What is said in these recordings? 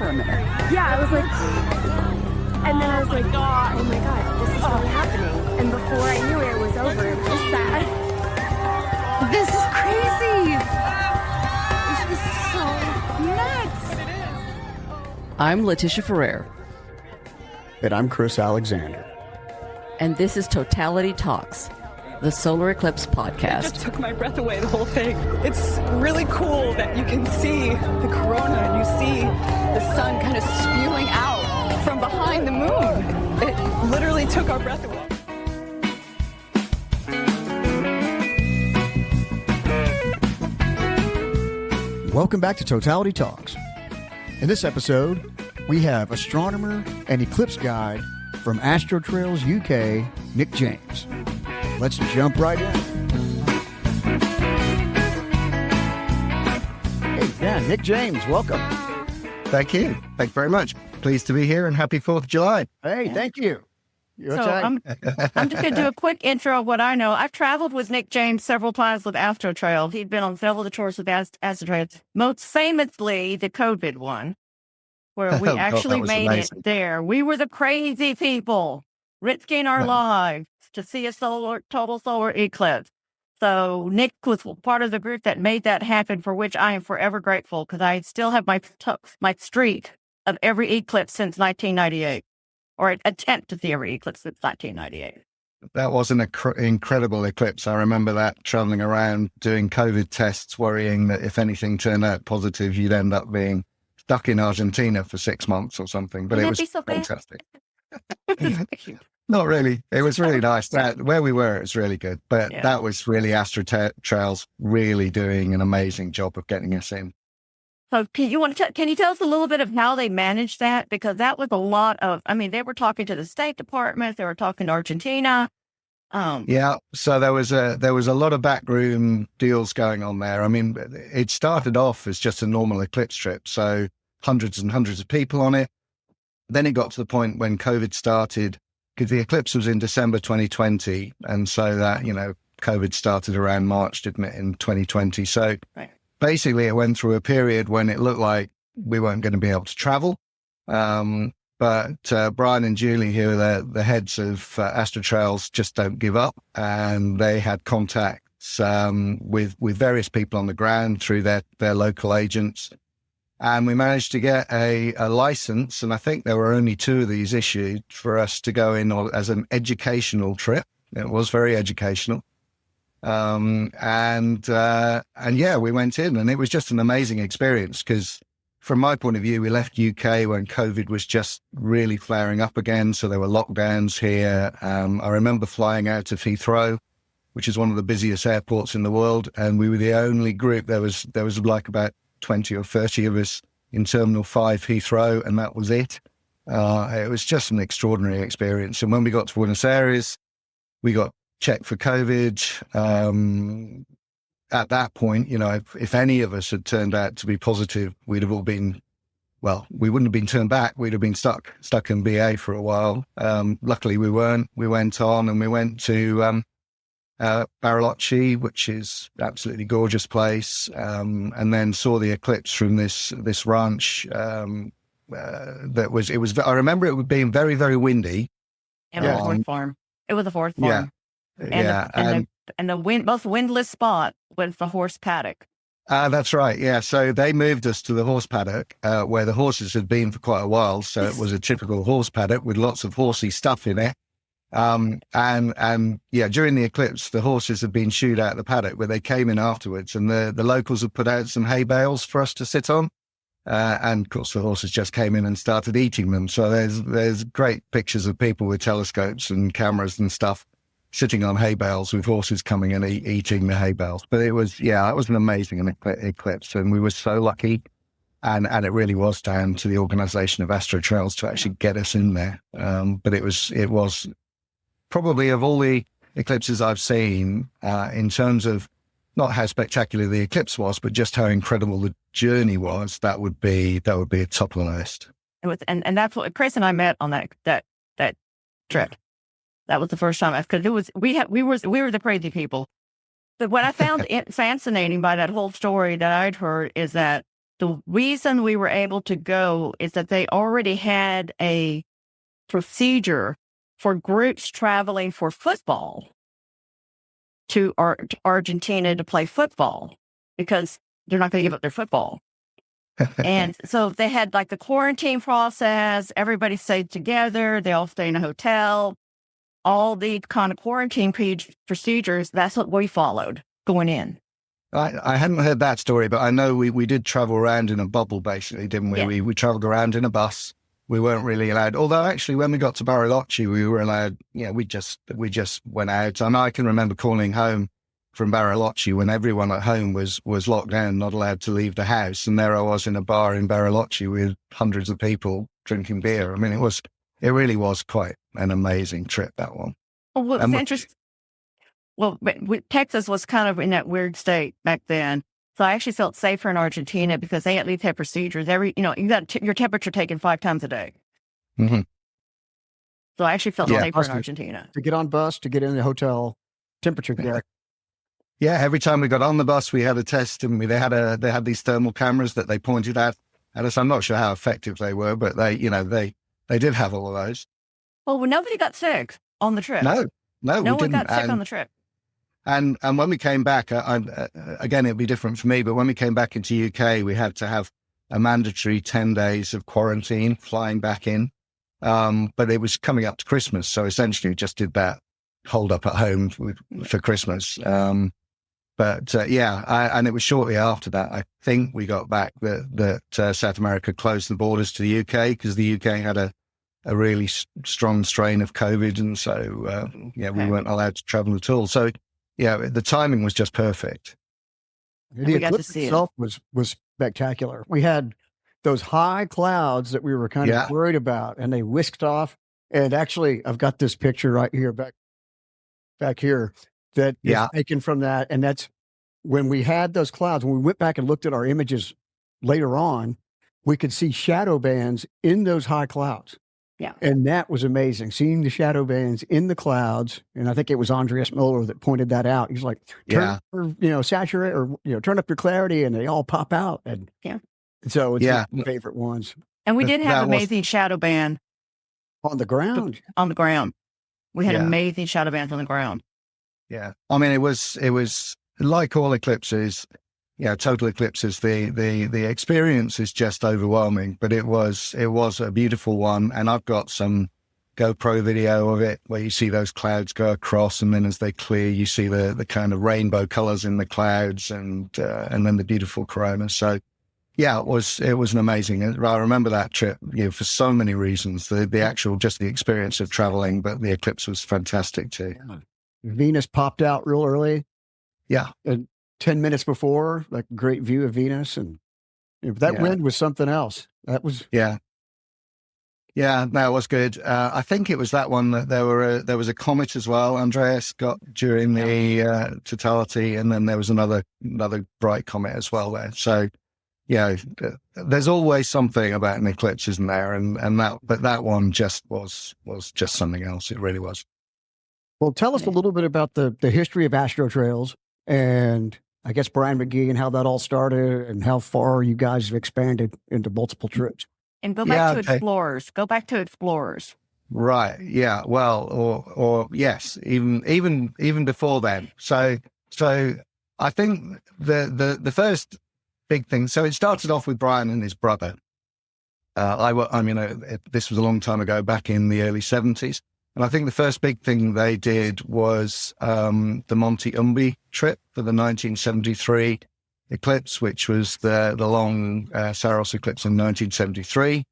for a minute. Yeah, I was like, and then I was like, oh my God, this is really happening. And before I knew it was over, it was just sad. This is crazy. This is so nuts. I'm Letitia Ferrer, And I'm Chris Alexander. and this is Totality Talks, the solar eclipse Just podcast. took my breath away, the whole thing. It's really cool that you can see the corona and you see the sun kind of spewing out from behind the moon. It literally took our breath away. Welcome back to Totality Talks. In this episode, we have astronomer and eclipse guide from AstroTrails UK, Nick James. Let's jump right in. Hey, yeah, Nick James, welcome. Thank you. Thank you very much. Pleased to be here and happy 4th of July. Hey, thank you. You're So tight. I'm just going to do a quick intro of what I know. I've traveled with Nick James several times with AstroTrails. He'd been on several of the tours with AstroTrails, most famously the COVID one, where we Oh, God, actually that was made amazing. it there. We were the crazy people risking our Right. lives to see a total solar eclipse. So Nick was part of the group that made that happen, for which I am forever grateful, because I still have my streak of every eclipse since 1998. Or an attempt to see every eclipse since 1998. That was an incredible eclipse. I remember that, traveling around doing COVID tests, worrying that if anything turned out positive, you'd end up being stuck in Argentina for 6 months or something. But it Wouldn't was that be so bad? fantastic. Not really. It was really nice. Where we were, it was really good. But Yeah. that was really AstroTrails really doing an amazing job of getting us in. So can you tell us a little bit of how they managed that? Because that was a lot of, they were talking to the State Department, they were talking to Argentina. Yeah, so there was a lot of backroom deals going on there. I mean, it started off as just a normal eclipse trip, so hundreds and hundreds of people on it. Then it got to the point when COVID started, because the eclipse was in December 2020, and so that, COVID started around March, didn't it, in 2020. So Right. basically it went through a period when it looked like we weren't going to be able to travel. But Brian and Julie, who are the heads of AstroTrails, just don't give up. And they had contacts with various people on the ground through their local agents. And we managed to get a license. And I think there were only 2 of these issued for us to go in as an educational trip. It was very educational. And yeah, we went in and it was just an amazing experience because from my point of view, we left UK when COVID was just really flaring up again. So there were lockdowns here. I remember flying out of Heathrow, which is one of the busiest airports in the world. And we were the only group. There was like about 20 or 30 of us in Terminal 5 Heathrow, and that was it. It was just an extraordinary experience. And when we got to Buenos Aires, we got checked for COVID. At that point, if any of us had turned out to be positive, we'd have all been, we wouldn't have been turned back. We'd have been stuck in BA for a while. Luckily we weren't. We went on and we went to Bariloche, which is absolutely gorgeous place. And then saw the eclipse from this ranch. I remember it being very, very windy. And Yeah. a fourth farm. It was a fourth farm. Yeah. And the most windless spot was the horse-paddock. That's right. Yeah. So they moved us to the horse-paddock, where the horses had been for quite a while. So it was a typical horse-paddock with lots of horsey stuff in it. And yeah, during the eclipse, the horses had been shooed out of the paddock, but they came in afterwards, and the locals had put out some hay bales for us to sit on. And of course, the horses just came in and started eating them. So there's great pictures of people with telescopes and cameras and stuff sitting on hay bales with horses coming and eating the hay bales. But it was an amazing eclipse, and we were so lucky. And it really was down to the organization of AstroTrails to actually get us in there. But it was probably, of all the eclipses I've seen, in terms of not how spectacular the eclipse was, but just how incredible the journey was, that would be a top of the list. It was, and that's what Chris and I met on that trip. That was the first time, because we were the crazy people. But what I found fascinating by that whole story that I'd heard is that the reason we were able to go is that they already had a procedure for groups traveling for football to Argentina to play football because they're not going to give up their football. And so they had like the quarantine process. Everybody stayed together. They all stay in a hotel. All the kind of quarantine procedures. That's what we followed going in. I hadn't heard that story, but I know we did travel around in a bubble, basically, didn't we? Yeah. We traveled around in a bus. We weren't really allowed. Although actually, when we got to Bariloche, we were allowed. Yeah, we just went out. And I can remember calling home from Bariloche when everyone at home was locked down, not allowed to leave the house. And there I was in a bar in Bariloche with hundreds of people drinking beer. I mean, it really was quite an amazing trip, that one. Well, what's interesting. Well, Texas was kind of in that weird state back then. So I actually felt safer in Argentina because they at least had procedures. You got your temperature taken 5 times a day. Mm-hmm. So I actually felt safer in Argentina. To get on bus, to get in the hotel, temperature check. Yeah, every time we got on the bus, we had a test, and they had these thermal cameras that they pointed at us. I'm not sure how effective they were, but they did have all of those. Well, nobody got sick on the trip. No, no one got sick on the trip. And when we came back, again, it'd be different for me, but when we came back into UK, we had to have a mandatory 10 days of quarantine flying back in. But it was coming up to Christmas. So essentially we just did that hold up at home for Christmas. And it was shortly after that, I think we got back that South America closed the borders to the UK because the UK had a really strong strain of COVID. And so, we weren't allowed to travel at all. So, yeah, the timing was just perfect. The eclipse itself was spectacular. We had those high clouds that we were kind of worried about, and they whisked off. And actually, I've got this picture right here, back here, that is taken from that. And that's when we had those clouds. When we went back and looked at our images later on, we could see shadow bands in those high clouds. Yeah. And that was amazing, seeing the shadow bands in the clouds. And I think it was Andreas Miller that pointed that out. He's like, saturate or, turn up your clarity, and they all pop out. And so it's my favorite ones. And we did have amazing shadow band on the ground. On the ground. We had amazing shadow bands on the ground. Yeah. I mean, it was like all eclipses, total eclipses, the experience is just overwhelming, but it was a beautiful one. And I've got some GoPro video of it where you see those clouds go across, and then as they clear, you see the kind of rainbow colors in the clouds, and then the beautiful corona. So yeah, it was an amazing. I remember that trip, for so many reasons. The actual, just the experience of traveling, but the eclipse was fantastic too. Yeah. Venus popped out real early. Yeah. And 10 minutes before, like great view of Venus, and that wind was something else. That was yeah, that was good. I think it was that one that there was a comet as well. Andreas got during the totality, and then there was another bright comet as well there. So there's always something about an eclipse, isn't there? And that one just was just something else. It really was. Well, tell us a little bit about the history of AstroTrails, and I guess Brian McGee and how that all started, and how far you guys have expanded into multiple trips. And go back to explorers. Go back to explorers. Right. Yeah. Well, or yes, even before then. So I think the first big thing. So it started off with Brian and his brother. This was a long time ago, back in the early 70s. And I think the first big thing they did was the Monte Umbi trip for the 1973 eclipse, which was the long Saros eclipse in 1973,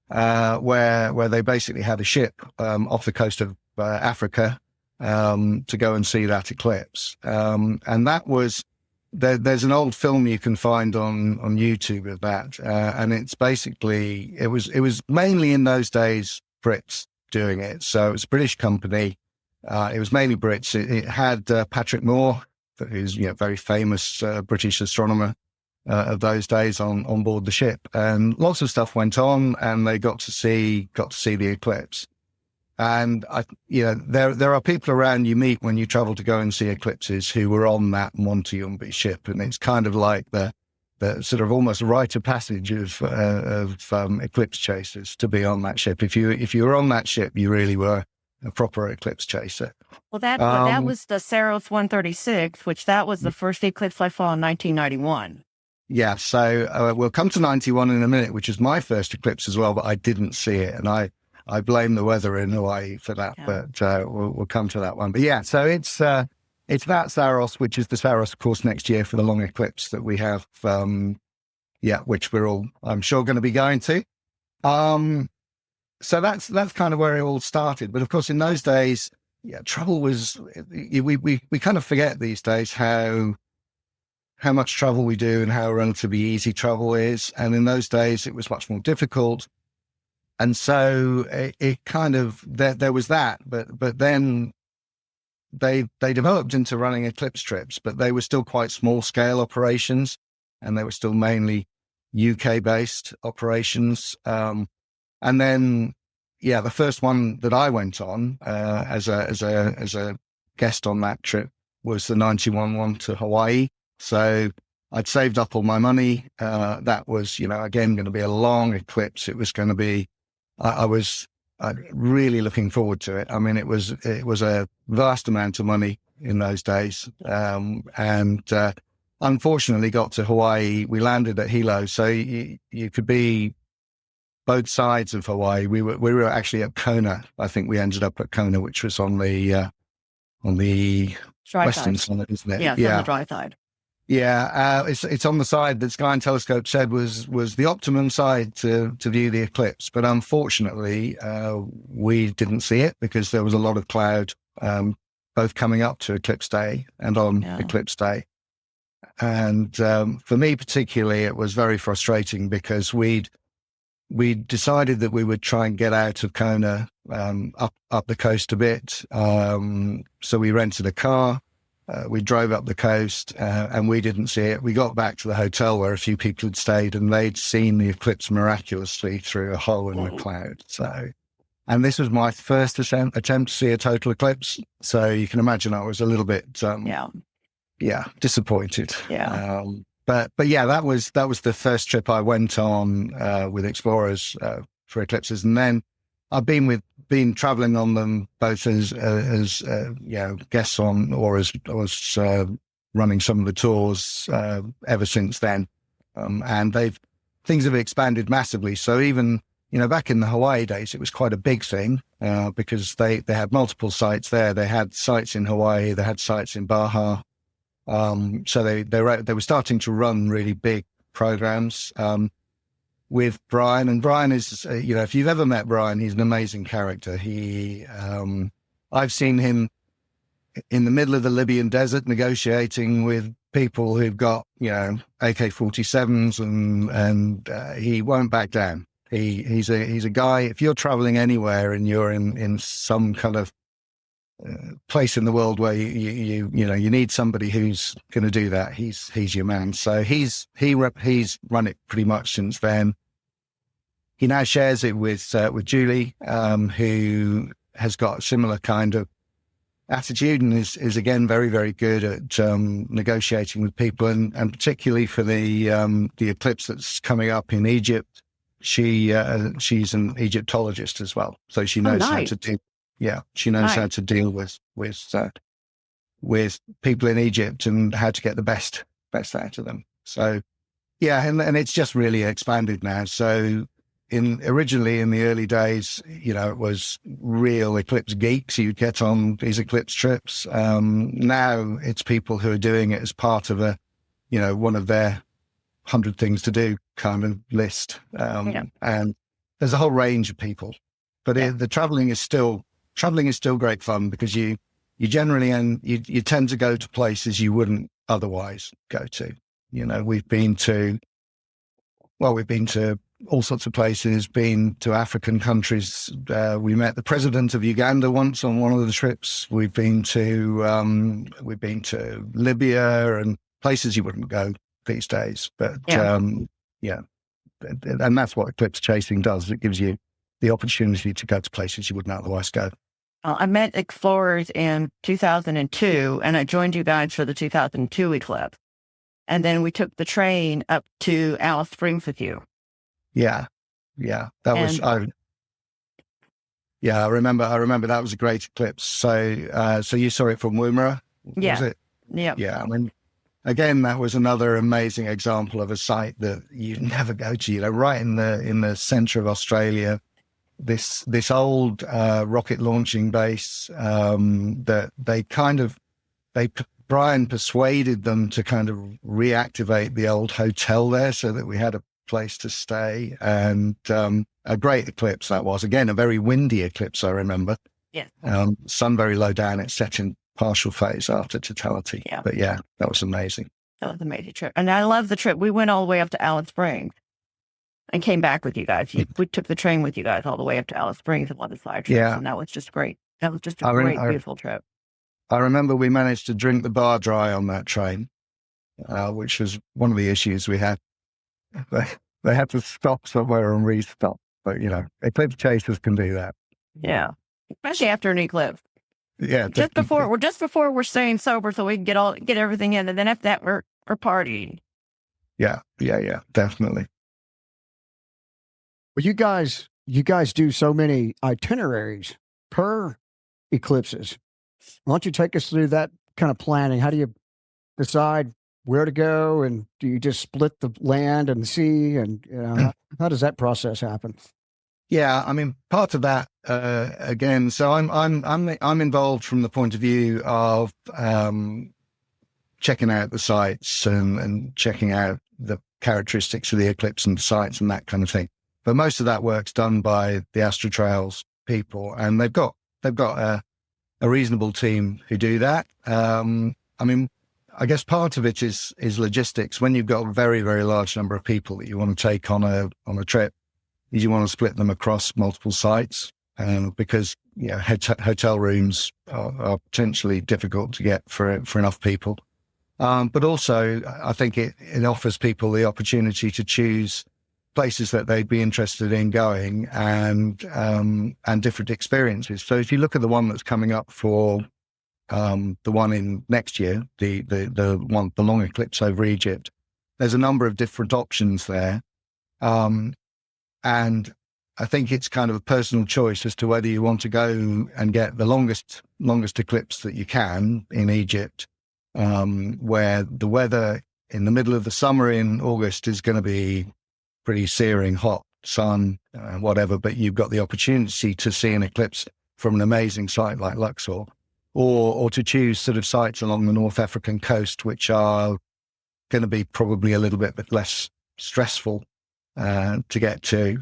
where they basically had a ship off the coast of Africa to go and see that eclipse. And that was, there's an old film you can find on YouTube of that. And it's basically, it was mainly in those days Brits doing it. So it was a British company. It was mainly Brits. It had Patrick Moore, who's very famous British astronomer of those days, on board the ship, and lots of stuff went on, and they got to see the eclipse. And there are people around you meet when you travel to go and see eclipses who were on that Monte Umbi ship, and it's kind of like the the sort of almost rite of passage of eclipse chasers to be on that ship. If you were on that ship, you really were a proper eclipse chaser. Well, that was the Saros 136, which that was the first eclipse I saw in 1991. Yeah, so we'll come to 91 in a minute, which is my first eclipse as well, but I didn't see it, and I blame the weather in Hawaii for that. Yeah. But we'll come to that one. But yeah, so it's that Saros, which is the Saros, of course, next year for the long eclipse that we have. Which we're all, I'm sure, going to be going to. So that's kind of where it all started. But of course, in those days, travel was, we kind of forget these days how much travel we do and how relatively easy travel is. And in those days, it was much more difficult. And so it kind of, there was that, but then they developed into running eclipse trips, but they were still quite small scale operations, and they were still mainly UK based operations. And then, the first one that I went on as a guest on that trip was the 91 one to Hawaii. So I'd saved up all my money. That was, again, going to be a long eclipse. It was going to be, I was really looking forward to it. I mean, it was a vast amount of money in those days. And unfortunately got to Hawaii. We landed at Hilo. So you could be both sides of Hawaii. We were actually at Kona. I think we ended up at Kona, which was on the dry western side, isn't it? Yeah, it's on the dry side. Yeah, it's on the side that Sky and Telescope said was the optimum side to view the eclipse. But unfortunately, we didn't see it because there was a lot of cloud, both coming up to eclipse day and on eclipse day. And for me particularly, it was very frustrating because we decided that we would try and get out of Kona, up the coast a bit. So we rented a car. We drove up the coast and we didn't see it. We got back to the hotel where a few people had stayed and they'd seen the eclipse miraculously through a hole in the cloud. So, and this was my first attempt to see a total eclipse. So you can imagine I was a little bit, disappointed. Yeah. But yeah, that was the first trip I went on with explorers for eclipses, and then I've been traveling on them both as guests on or as running some of the tours ever since then, and things have expanded massively. So even back in the Hawaii days, it was quite a big thing because they had multiple sites there. They had sites in Hawaii, they had sites in Baja. So they were starting to run really big programs with Brian. And Brian is, if you've ever met Brian, he's an amazing character. I've seen him in the middle of the Libyan desert negotiating with people who've got, AK-47s and he won't back down. He's a guy, if you're traveling anywhere and you're in some kind of place in the world where you need somebody who's going to do that, he's your man. So he's run it pretty much since then. He now shares it with Julie, who has got a similar kind of attitude and is again very, very good at negotiating with people, and particularly for the eclipse that's coming up in Egypt. She's an Egyptologist as well, so she knows how to do. Yeah, she knows how to deal with people in Egypt and how to get the best out of them. So, yeah, and it's just really expanded now. So, originally in the early days, it was real eclipse geeks you'd get on these eclipse trips. Now it's people who are doing it as part of one of their 100 things to do kind of list. And there's a whole range of people, but the traveling is still great fun because you generally, and you tend to go to places you wouldn't otherwise go to. We've been to all sorts of places, been to African countries. We met the president of Uganda once on one of the trips. We've been to Libya and places you wouldn't go these days. But and that's what eclipse chasing does. It gives you the opportunity to go to places you wouldn't otherwise go. I met explorers in 2002, and I joined you guys for the 2002 eclipse. And then we took the train up to Alice Springs with you. Yeah. I remember that was a great eclipse. So you saw it from Woomera, was it? Yeah. Yeah. I mean, again, that was another amazing example of a site that you never go to, right in the center of Australia, this old rocket launching base that Brian persuaded them to kind of reactivate the old hotel there so that we had a place to stay, and a great eclipse that was. Again, a very windy eclipse, I remember. Yeah. Sun very low down. It set in partial phase after totality. Yeah. But yeah, that was amazing. That was an amazing trip. And I love the trip. We went all the way up to Alice Springs and came back with you guys. We took the train with you guys all the way up to Alice Springs and one of the side trips. Yeah. And that was just great. That was just a great, beautiful trip. I remember we managed to drink the bar dry on that train, which was one of the issues we had. They had to stop somewhere and restop. But, eclipse chasers can do that. Yeah. Especially after an eclipse. Yeah. Just before we're staying sober so we can get everything in. And then after that, we're partying. Yeah. Definitely. Well, you guys do so many itineraries per eclipses. Why don't you take us through that kind of planning? How do you decide where to go, and do you just split the land and the sea, and how does that process happen? Yeah, I mean, part of that again. So I'm involved from the point of view of checking out the sites and checking out the characteristics of the eclipse and the sites and that kind of thing. But most of that work's done by the AstroTrails people, and they've got a reasonable team who do that. I mean, I guess part of it is logistics. When you've got a very, very large number of people that you want to take on a trip, you want to split them across multiple sites, because hotel rooms are potentially difficult to get for enough people. But also, I think it offers people the opportunity to choose places that they'd be interested in going and different experiences. So if you look at the one that's coming up for the one in next year, the long eclipse over Egypt, there's a number of different options there. And I think it's kind of a personal choice as to whether you want to go and get the longest eclipse that you can in Egypt, where the weather in the middle of the summer in August is going to be pretty searing hot, sun, whatever, but you've got the opportunity to see an eclipse from an amazing site like Luxor, or to choose sort of sites along the North African coast, which are going to be probably a little bit less stressful to get to.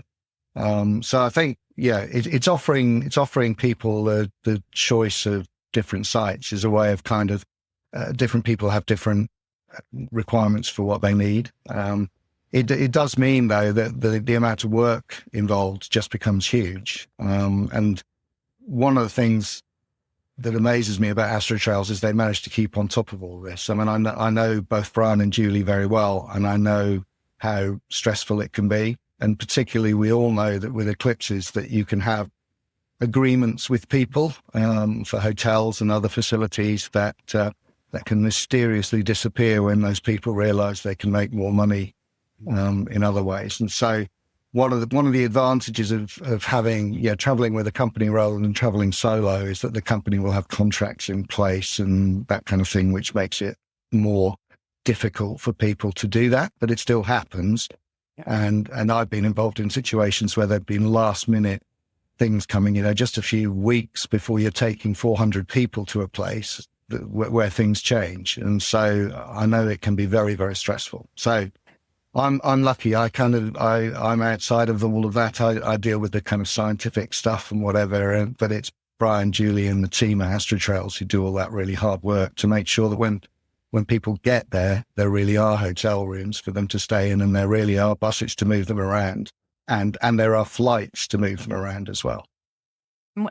So I think, it's offering people the choice of different sites as a way of kind of different people have different requirements for what they need. It does mean, though, that the amount of work involved just becomes huge. And one of the things that amazes me about AstroTrails is they managed to keep on top of all this. I mean, I know both Brian and Julie very well, and I know how stressful it can be. And particularly, we all know that with eclipses that you can have agreements with people for hotels and other facilities that can mysteriously disappear when those people realize they can make more money in other ways. And so one of the advantages of having traveling with a company rather than traveling solo is that the company will have contracts in place and that kind of thing, which makes it more difficult for people to do that, but it still happens. And I've been involved in situations where there've been last minute things coming, just a few weeks before you're taking 400 people to a place where things change. And so I know it can be very, very stressful. So I'm lucky. I'm outside of all of that. I deal with the kind of scientific stuff and whatever, but it's Brian, Julie, and the team at AstroTrails who do all that really hard work to make sure that when people get there really are hotel rooms for them to stay in, and there really are buses to move them around, and there are flights to move them around as well.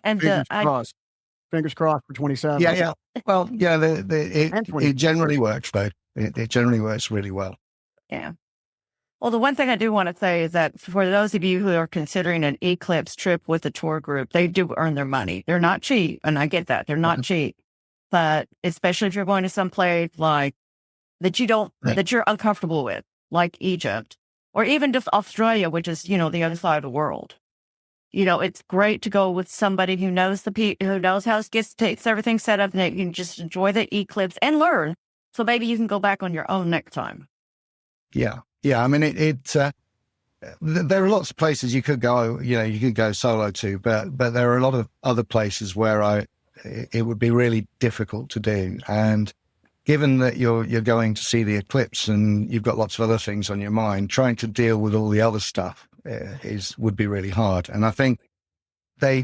And fingers crossed for 27. Yeah. Well, it generally works though. It generally works really well. Yeah. Well, the one thing I do want to say is that for those of you who are considering an eclipse trip with a tour group, they do earn their money. They're not cheap, and I get that. They're not cheap. But especially if you're going to some place like that you don't, that you're uncomfortable with, like Egypt, or even just Australia, which is, the other side of the world. It's great to go with somebody who knows who knows how it takes everything set up, and that you can just enjoy the eclipse and learn. So maybe you can go back on your own next time. Yeah. I mean, there are lots of places you could go. You could go solo to, but there are a lot of other places where it would be really difficult to do. And given that you're going to see the eclipse and you've got lots of other things on your mind, trying to deal with all the other stuff would be really hard. And I think they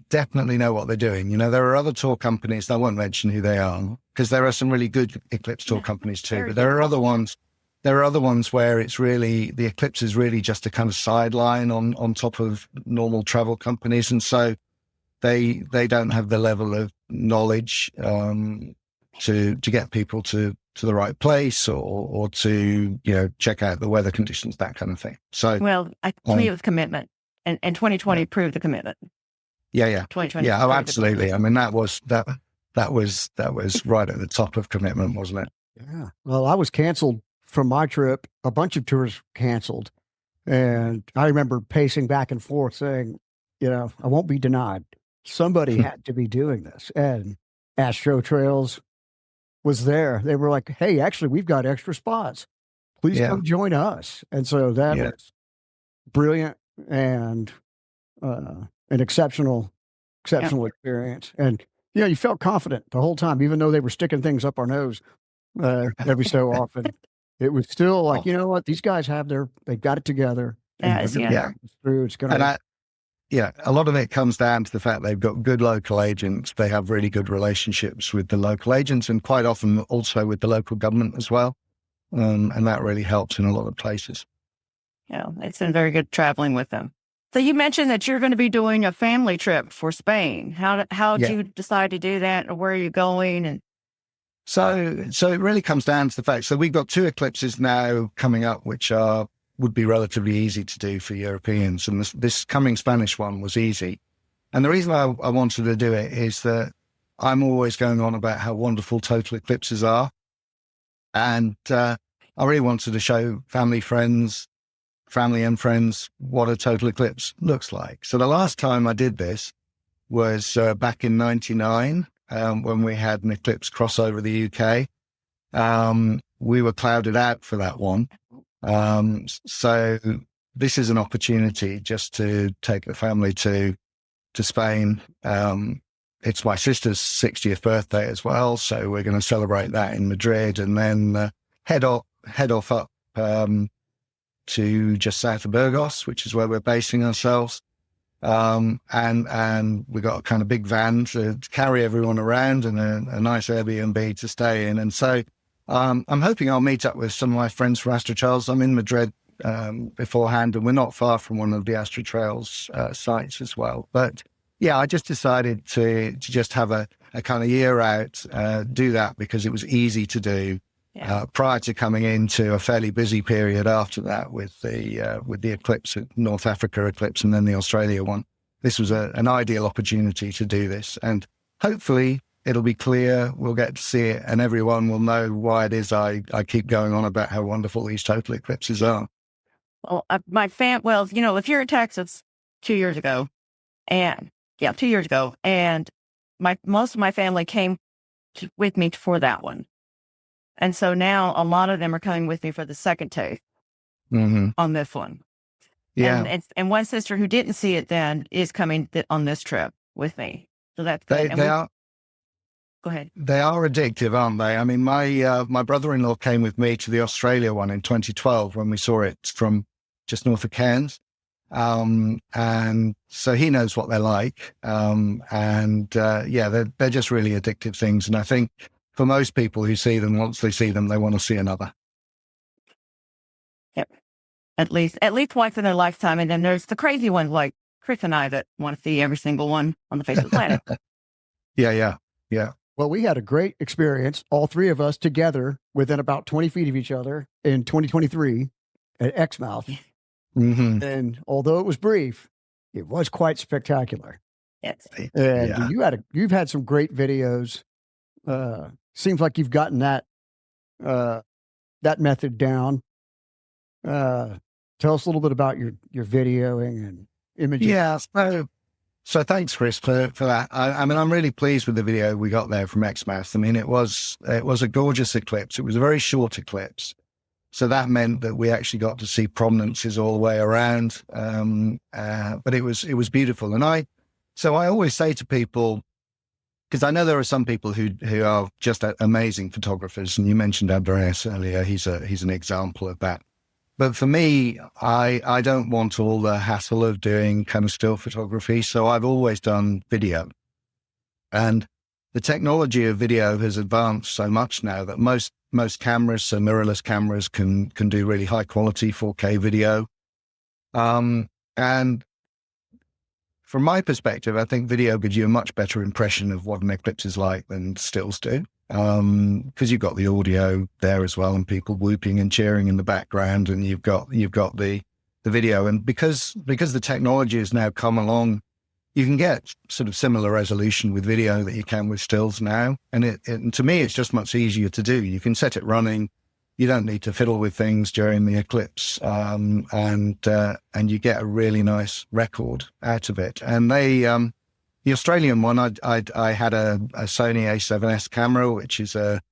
definitely know what they're doing. There are other tour companies, I won't mention who they are, because there are some really good eclipse tour companies too, but there are other ones. There are other ones where the eclipse is really just a kind of sideline on top of normal travel companies. And so they don't have the level of knowledge to get people to the right place or to, check out the weather conditions, that kind of thing. So, well, to me, it was commitment, and 2020 proved the commitment. Yeah. 2020. Yeah. Oh, absolutely. I mean, that was right at the top of commitment, wasn't it? Yeah. Well, I was canceled from my trip. A bunch of tours canceled. And I remember pacing back and forth saying, I won't be denied. Somebody had to be doing this. And AstroTrails was there. They were like, hey, actually, we've got extra spots. Please come join us. And so that was brilliant and an exceptional experience. And, you felt confident the whole time, even though they were sticking things up our nose every so often. It was still like, you know what? These guys they've got it together. It's gonna. A lot of it comes down to the fact they've got good local agents. They have really good relationships with the local agents, and quite often also with the local government as well. And that really helps in a lot of places. Yeah, it's been very good traveling with them. So you mentioned that you're going to be doing a family trip for Spain. How did you decide to do that, and where are you going? And So it really comes down to the fact. So we've got 2 eclipses now coming up, which would be relatively easy to do for Europeans. And this coming Spanish one was easy. And the reason I wanted to do it is that I'm always going on about how wonderful total eclipses are. And I really wanted to show family and friends what a total eclipse looks like. So the last time I did this was back in 99. When we had an eclipse cross over the UK. We were clouded out for that one. So this is an opportunity just to take the family to Spain. It's my sister's 60th birthday as well, so we're going to celebrate that in Madrid, and then head off up to just south of Burgos, which is where we're basing ourselves. And we got a kind of big van to carry everyone around, and a nice Airbnb to stay in. And so, I'm hoping I'll meet up with some of my friends from AstroTrails. I'm in Madrid, beforehand, and we're not far from one of the AstroTrails, sites as well. But yeah, I just decided to just have a kind of year out, do that because it was easy to do. Prior to coming into a fairly busy period after that with the eclipse, North Africa eclipse, and then the Australia one. This was an ideal opportunity to do this, and hopefully it'll be clear. We'll get to see it, and everyone will know why it is I keep going on about how wonderful these total eclipses are. Well, if you're in Texas 2 years ago, and most of my family came with me for that one. And so now a lot of them are coming with me for the second take on this one. Yeah. And one sister who didn't see it then is coming on this trip with me. So that's good. They are. Go ahead. They are addictive, aren't they? I mean, my brother-in-law came with me to the Australia one in 2012 when we saw it from just north of Cairns. And so he knows what they're like. They're just really addictive things. And I think for most people who see them, once they see them, they want to see another. Yep. At least once in their lifetime. And then there's the crazy ones like Chris and I that want to see every single one on the face of the planet. Yeah. Well, we had a great experience, all 3 of us together within about 20 feet of each other in 2023 at Exmouth. Mm-hmm. And although it was brief, it was quite spectacular. Yes. And you've had some great videos. Seems like you've gotten that that method down. Tell us a little bit about your videoing and imaging. Yeah, so thanks, Chris, for that. I mean, I'm really pleased with the video we got there from Exmouth. I mean, it was a gorgeous eclipse. It was a very short eclipse. So that meant that we actually got to see prominences all the way around. But it was beautiful. And I always say to people, because I know there are some people who are just amazing photographers, and you mentioned Andreas earlier. He's an example of that. But for me, I don't want all the hassle of doing kind of still photography. So I've always done video. And the technology of video has advanced so much now that most cameras, so mirrorless cameras, can do really high quality 4K video. And from my perspective, I think video gives you a much better impression of what an eclipse is like than stills do. Because you've got the audio there as well, and people whooping and cheering in the background, and you've got the video. And because the technology has now come along, you can get sort of similar resolution with video that you can with stills now. And and to me, it's just much easier to do. You can set it running. You don't need to fiddle with things during the eclipse, and you get a really nice record out of it. And the Australian one, I had a Sony A7S camera, which is a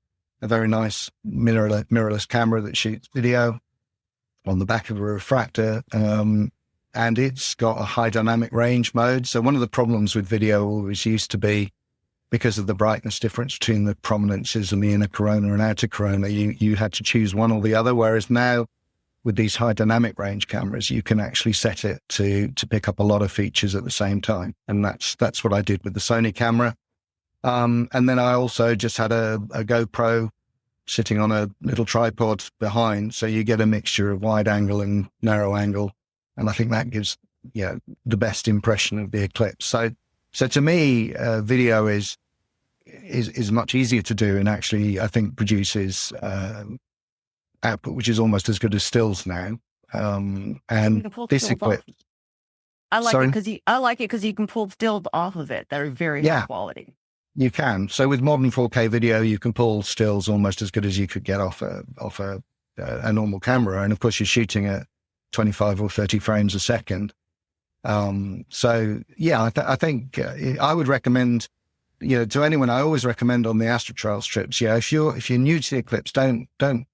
very nice mirrorless camera that shoots video on the back of a refractor, and it's got a high dynamic range mode. So one of the problems with video always used to be, because of the brightness difference between the prominences and the inner corona and outer corona, you had to choose one or the other. Whereas now, with these high dynamic range cameras, you can actually set it to pick up a lot of features at the same time. And that's what I did with the Sony camera. And then I also just had a GoPro sitting on a little tripod behind. So you get a mixture of wide angle and narrow angle. And I think that gives the best impression of the eclipse. So to me, video is much easier to do, and actually I think produces output which is almost as good as stills now. And this eclipse, I like it because you can pull stills off of it that are very high quality. You can. So with modern 4K video, you can pull stills almost as good as you could get off a normal camera, and of course you're shooting at 25 or 30 frames a second. So yeah, I think I would recommend, to anyone, I always recommend on the AstroTrails trips, if you're new to the eclipse, don't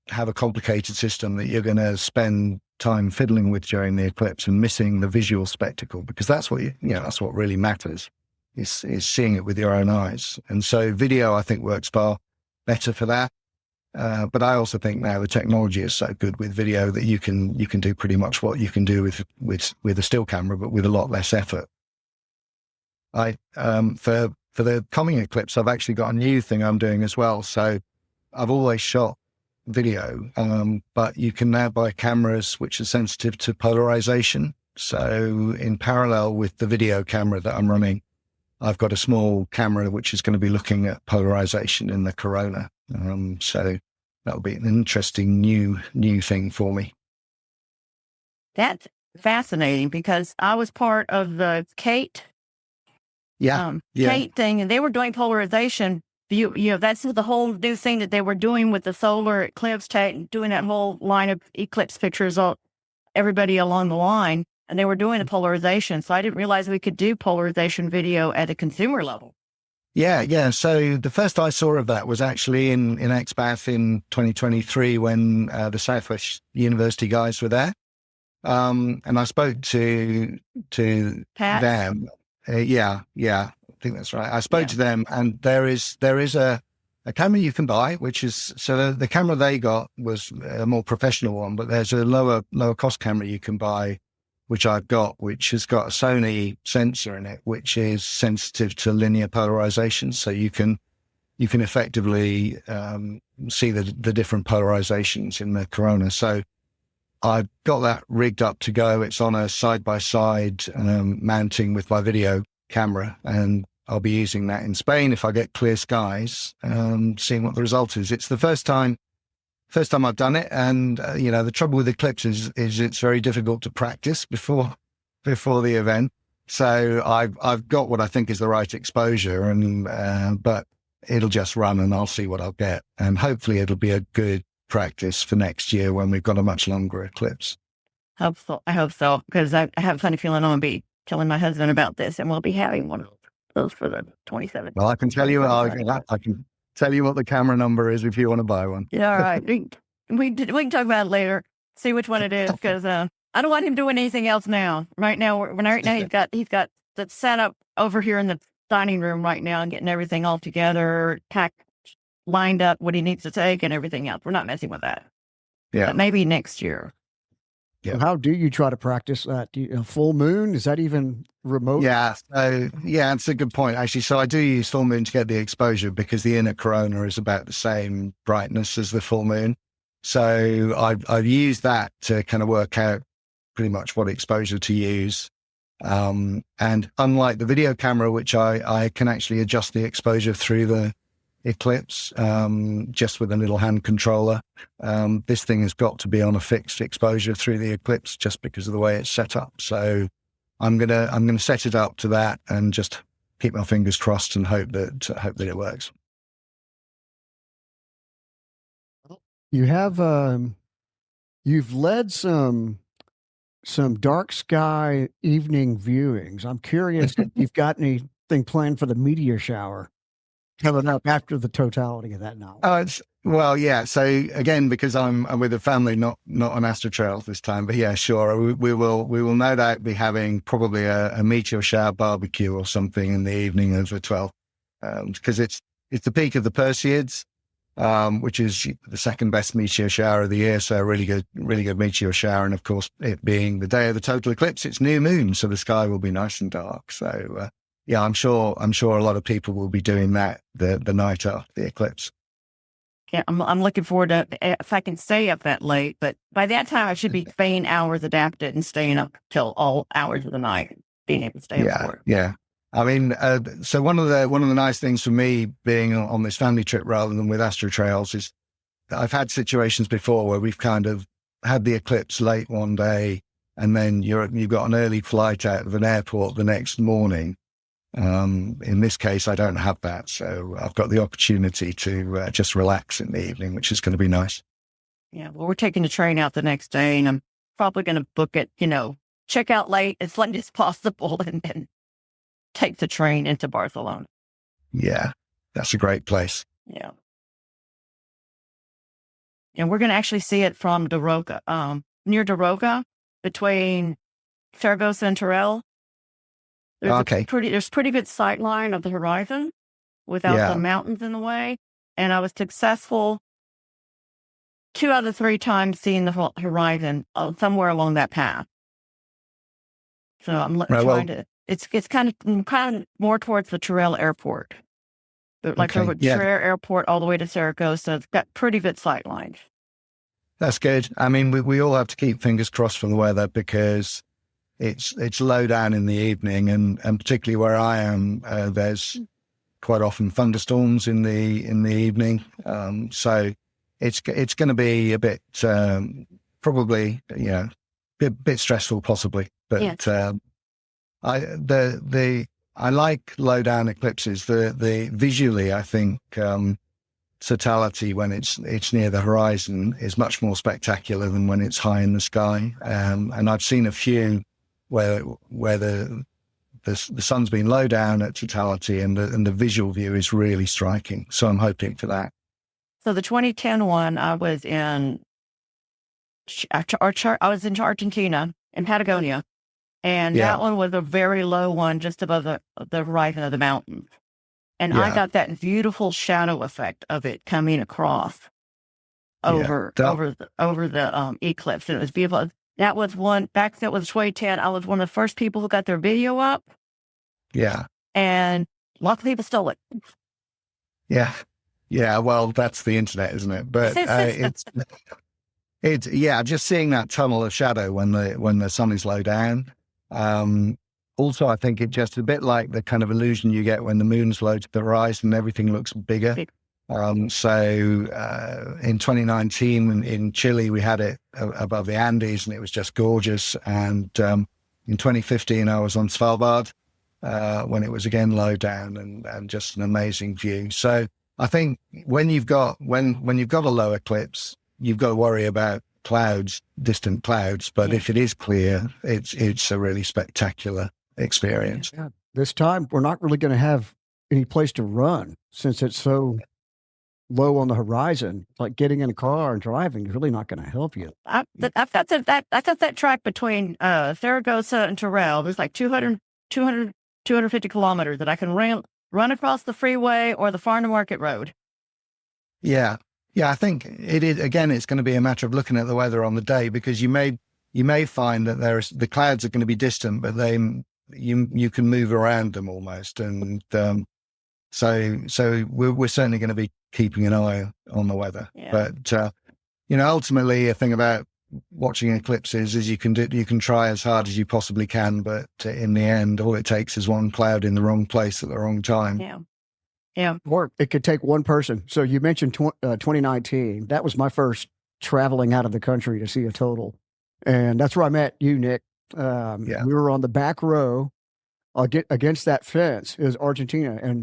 have a complicated system that you're going to spend time fiddling with during the eclipse and missing the visual spectacle, because that's what that's what really matters, is seeing it with your own eyes. And so video, I think, works far better for that. But I also think now the technology is so good with video that you can do pretty much what you can do with a still camera, but with a lot less effort. For the coming eclipse, I've actually got a new thing I'm doing as well. So I've always shot video, but you can now buy cameras which are sensitive to polarization. So in parallel with the video camera that I'm running, I've got a small camera which is going to be looking at polarization in the corona. So that'll be an interesting new thing for me. That's fascinating, because I was part of the Kate thing, and they were doing polarization. That's the whole new thing that they were doing with the solar eclipse, doing that whole line of eclipse pictures of everybody along the line, and they were doing the polarization. So I didn't realize we could do polarization video at a consumer level. Yeah. So the first I saw of that was actually in Exmouth in 2023 when the Southwest University guys were there. And I spoke to Pat? them. Yeah, I think that's right. I spoke to them, and there is a camera you can buy, which is, so the camera they got was a more professional one, but there's a lower cost camera you can buy, which I've got, which has got a Sony sensor in it, which is sensitive to linear polarization. So you can effectively see the different polarizations in the corona. So I've got that rigged up to go. It's on a side-by-side mounting with my video camera, and I'll be using that in Spain if I get clear skies, seeing what the result is. It's the first time I've done it, and the trouble with eclipses is it's very difficult to practice before the event. So I've got what I think is the right exposure, and but it'll just run, and I'll see what I'll get, and hopefully it'll be a good practice for next year when we've got a much longer eclipse. Hope so. I hope so, because I have a funny feeling I'm going to be telling my husband about this, and we'll be having one of those for the 27th. Well, I can tell you, I can tell you what the camera number is if you want to buy one. Yeah, all right. We can talk about it later. See which one it is, because I don't want him doing anything else now. Right now, he's got that set up over here in the dining room right now and getting everything all together, lined up what he needs to take and everything else. We're not messing with that. Yeah, but maybe next year. Yeah. How do you try to practice that? Full moon? Is that even remote? Yeah. So, yeah, it's a good point, actually. So I do use full moon to get the exposure because the inner corona is about the same brightness as the full moon. So I've used that to kind of work out pretty much what exposure to use. And unlike the video camera, which I can actually adjust the exposure through the eclipse just with a little hand controller, this thing has got to be on a fixed exposure through the eclipse just because of the way it's set up. So I'm gonna set it up to that and just keep my fingers crossed and hope that it works. You have you've led some dark sky evening viewings. I'm curious if you've got anything planned for the meteor shower coming up after the totality of that knowledge. Yeah. So again, because I'm with a family, not on AstroTrails this time, but yeah, sure. We will no doubt be having probably a meteor shower barbecue or something in the evening of the 12th, because it's the peak of the Perseids, which is the second best meteor shower of the year. So a really good meteor shower. And of course, it being the day of the total eclipse, it's new moon. So the sky will be nice and dark. So, yeah, I'm sure a lot of people will be doing that the night after the eclipse. Yeah, I'm looking forward to if I can stay up that late. But by that time, I should be staying hours adapted and staying up till all hours of the night, being able to stay up for it. Yeah. I mean, so one of the nice things for me being on this family trip rather than with AstroTrails is I've had situations before where we've kind of had the eclipse late one day, and then you've got an early flight out of an airport the next morning. In this case, I don't have that. So I've got the opportunity to just relax in the evening, which is going to be nice. Yeah. Well, we're taking the train out the next day, and I'm probably going to book it, check out late as late as possible and then take the train into Barcelona. Yeah. That's a great place. Yeah. And we're going to actually see it from Daroca, near Daroca, between Saragossa and Torreón. There's pretty good sight line of the horizon without the mountains in the way. And I was successful 2 out of 3 times seeing the horizon somewhere along that path. So I'm trying to, it's kind of more towards the Torreón airport. But over Torreón airport all the way to Saragossa, it's got pretty good sight lines. That's good. I mean, we all have to keep fingers crossed for the weather because it's low down in the evening, and particularly where I am, there's quite often thunderstorms in the evening. So it's going to be a bit probably a bit stressful possibly. But I like low down eclipses. The visually, I think totality when it's near the horizon is much more spectacular than when it's high in the sky. And I've seen a few where the sun's been low down at totality and the visual view is really striking. So I'm hoping for that. So the 2010 one, I was in Argentina, in Patagonia, and that one was a very low one, just above the horizon of the mountains. And I got that beautiful shadow effect of it coming across over the eclipse, and it was beautiful. That was back that was 2010. I was one of the first people who got their video up. Yeah. And lots of people stole it. Yeah. Yeah. Well, that's the internet, isn't it? But it's just seeing that tunnel of shadow when the sun is low down. Also, I think it's just a bit like the kind of illusion you get when the moon's low to the horizon and everything looks bigger. So in 2019 in Chile, we had it above the Andes and it was just gorgeous. And in 2015, I was on Svalbard when it was again low down and just an amazing view. So I think when you've got a low eclipse, you've got to worry about clouds, distant clouds. But if it is clear, it's a really spectacular experience. Yeah. This time, we're not really going to have any place to run since it's so low on the horizon. Like getting in a car and driving is really not going to help you. I've got that track between Zaragoza and Torreón. There's like 250 kilometers that I can run across the freeway or the farm to market road. Yeah. Yeah, I think it is. Again, it's going to be a matter of looking at the weather on the day, because you may find that the clouds are going to be distant, but you can move around them almost. And so we're certainly going to be keeping an eye on the weather. Yeah. But, ultimately a thing about watching eclipses is you can try as hard as you possibly can, but in the end, all it takes is one cloud in the wrong place at the wrong time. Yeah. Yeah. Or it could take one person. So you mentioned 2019. That was my first traveling out of the country to see a total. And that's where I met you, Nick. We were on the back row against that fence. It was Argentina.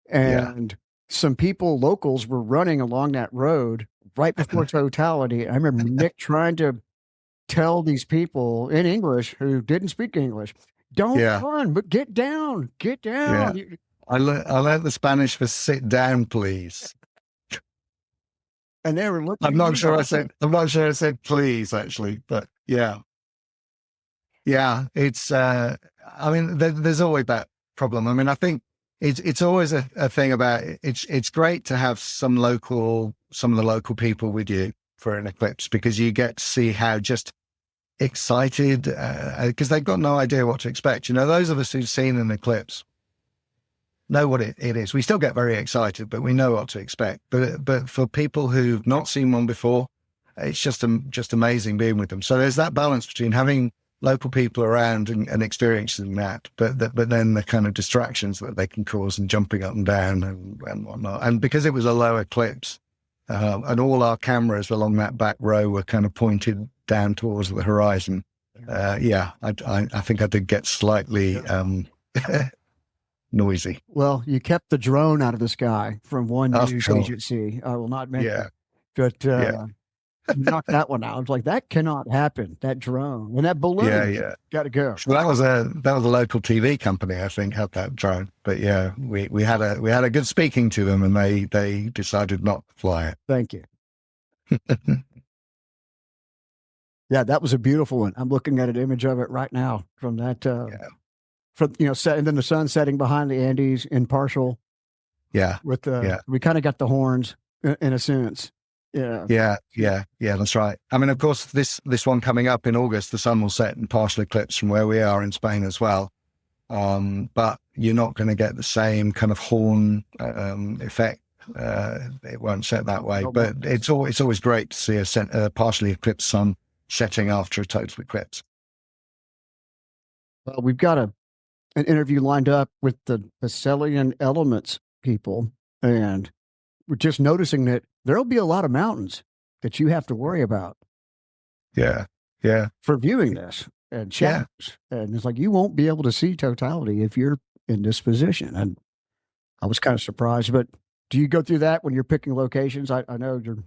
And some people, locals, were running along that road right before totality. I remember Nick trying to tell these people in English who didn't speak English, don't run, but get down. Yeah. I learned the Spanish for sit down, please. And they were looking. I'm not sure I said please, actually, but yeah. It's. There's always that problem. I mean, I think it's always a thing about it's great to have some of the local people with you for an eclipse, because you get to see how just excited, because they've got no idea what to expect. Those of us who've seen an eclipse know what it is. We still get very excited, but we know what to expect. But for people who've not seen one before, it's just amazing being with them. So there's that balance between having local people around and experiencing that, but then the kind of distractions that they can cause and jumping up and down and whatnot. And because it was a low eclipse, and all our cameras along that back row were kind of pointed down towards the horizon, I think I did get slightly noisy. Well, you kept the drone out of the sky from one news agency. I will not mention it. But knocked that one out. I was like, that cannot happen. That drone and that balloon got to go. Well, that was a local TV company, I think, had that drone. But yeah, we had a good speaking to them, and they decided not to fly it. Thank you. Yeah, that was a beautiful one. I'm looking at an image of it right now from that. And then the sun setting behind the Andes in partial. Yeah. We kind of got the horns in a sense. Yeah, that's right. I mean, of course, this one coming up in August, the sun will set in partial eclipse from where we are in Spain as well. But you're not going to get the same kind of horn effect. It won't set that way. But it's always great to see a partially eclipsed sun setting after a total eclipse. Well, we've got an interview lined up with the Perseid elements people, and we're just noticing that there'll be a lot of mountains that you have to worry about. Yeah. For viewing this and shadows. And it's like, you won't be able to see totality if you're in this position. And I was kind of surprised, but do you go through that when you're picking locations? I know you're.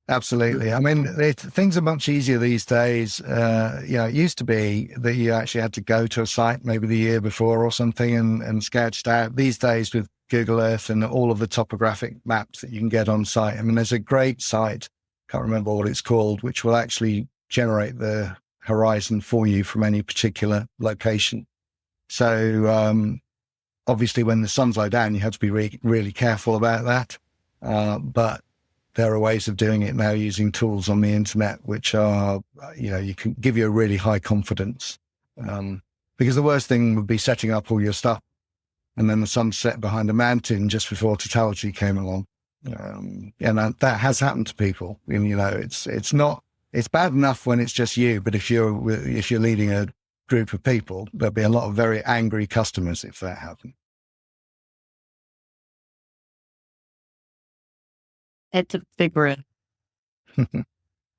Absolutely. I mean, things are much easier these days. It used to be that you actually had to go to a site maybe the year before or something and sketch it out. These days with Google Earth and all of the topographic maps that you can get on site. I mean, there's a great site, can't remember what it's called, which will actually generate the horizon for you from any particular location. So obviously when the sun's low down, you have to be really careful about that. But there are ways of doing it now using tools on the internet, which are, you can give you a really high confidence. Because the worst thing would be setting up all your stuff and then the sun set behind a mountain just before totality came along. And that has happened to people. And, it's bad enough when it's just you, but if you're leading a group of people, there'll be a lot of very angry customers if that happened. It's a big risk.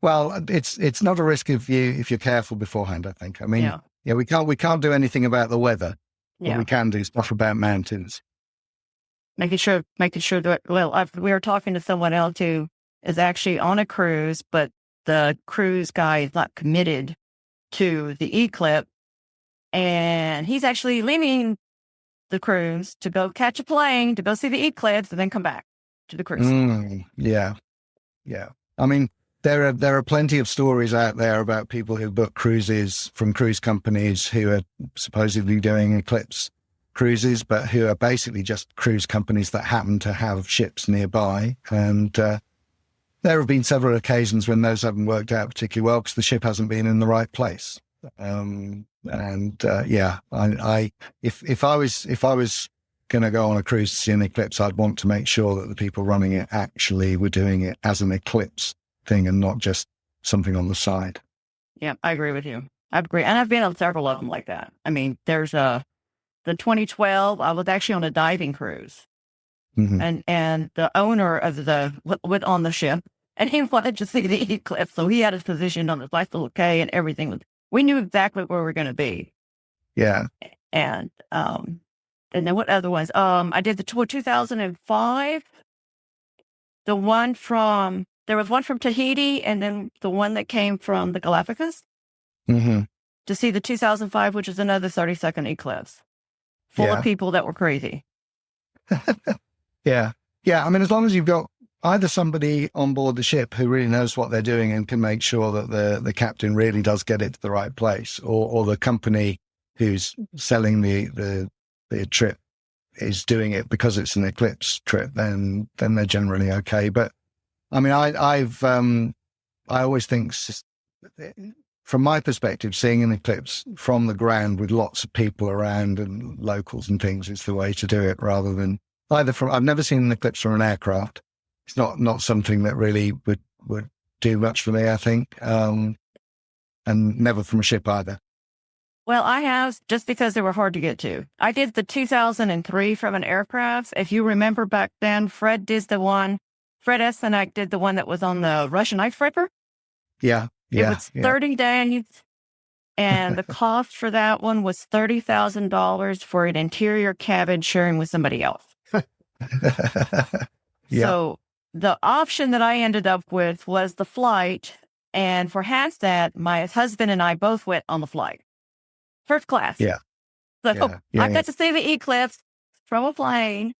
Well, it's not a risk if you're careful beforehand, I think. I mean, we can't do anything about the weather, but we can do stuff about mountains. Making sure that, we were talking to someone else who is actually on a cruise, but the cruise guy is not committed to the eclipse. And he's actually leaving the cruise to go catch a plane to go see the eclipse and then come back to the cruise. Yeah. I mean, there are plenty of stories out there about people who book cruises from cruise companies who are supposedly doing eclipse cruises, but who are basically just cruise companies that happen to have ships nearby. And there have been several occasions when those haven't worked out particularly well because the ship hasn't been in the right place. If I was going to go on a cruise to see an eclipse, I'd want to make sure that the people running it actually were doing it as an eclipse thing and not just something on the side. Yeah, I agree with you. I agree. And I've been on several of them like that. I mean, there's the 2012, I was actually on a diving cruise. And the owner of went on the ship, and he wanted to see the eclipse. So he had his position on his nice little K and everything. We knew exactly where we were going to be. Yeah. And then what other ones? I did the tour 2005. There was one from Tahiti, and then the one that came from the Galapagos to see the 2005, which is another 30-second eclipse full of people that were crazy. Yeah. I mean, as long as you've got either somebody on board the ship who really knows what they're doing and can make sure that the captain really does get it to the right place, or the company who's selling the trip is doing it because it's an eclipse trip, then they're generally okay. But I mean, I always think, from my perspective, seeing an eclipse from the ground with lots of people around and locals and things is the way to do it, rather than I've never seen an eclipse from an aircraft. It's not something that really would do much for me, I think, and never from a ship either. Well, I have, just because they were hard to get to. I did the 2003 from an aircraft. If you remember back then, Fred Essenek did the one that was on the Russian ice ripper. Yeah. It was 30 days, and the cost for that one was $30,000 for an interior cabin sharing with somebody else. So the option that I ended up with was the flight, and for half that, my husband and I both went on the flight. First class. Yeah. So I got to see the eclipse from a plane,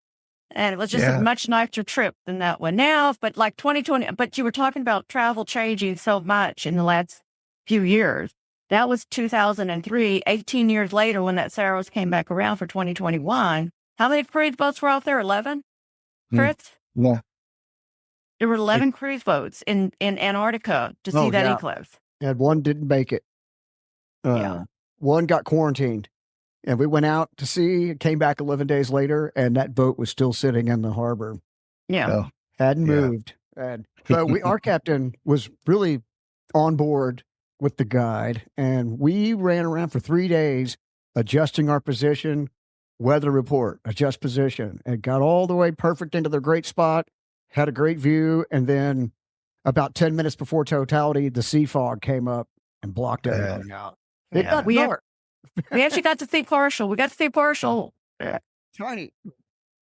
and it was just a much nicer trip than that one. Now, but like 2020, but you were talking about travel changing so much in the last few years. That was 2003, 18 years later when that Saros came back around for 2021. How many cruise boats were out there? 11? Chris? Yeah. There were 11 cruise boats in Antarctica to see that eclipse. And one didn't make it. One got quarantined. And we went out to see, came back 11 days later, and that boat was still sitting in the harbor. Yeah. Hadn't moved. And but our captain was really on board with the guide, and we ran around for 3 days adjusting our position, weather report, adjust position, and got all the way perfect into the great spot, had a great view, and then about 10 minutes before totality, the sea fog came up and blocked everything out. It got dark. We actually got to see partial. We got to see partial. Tiny.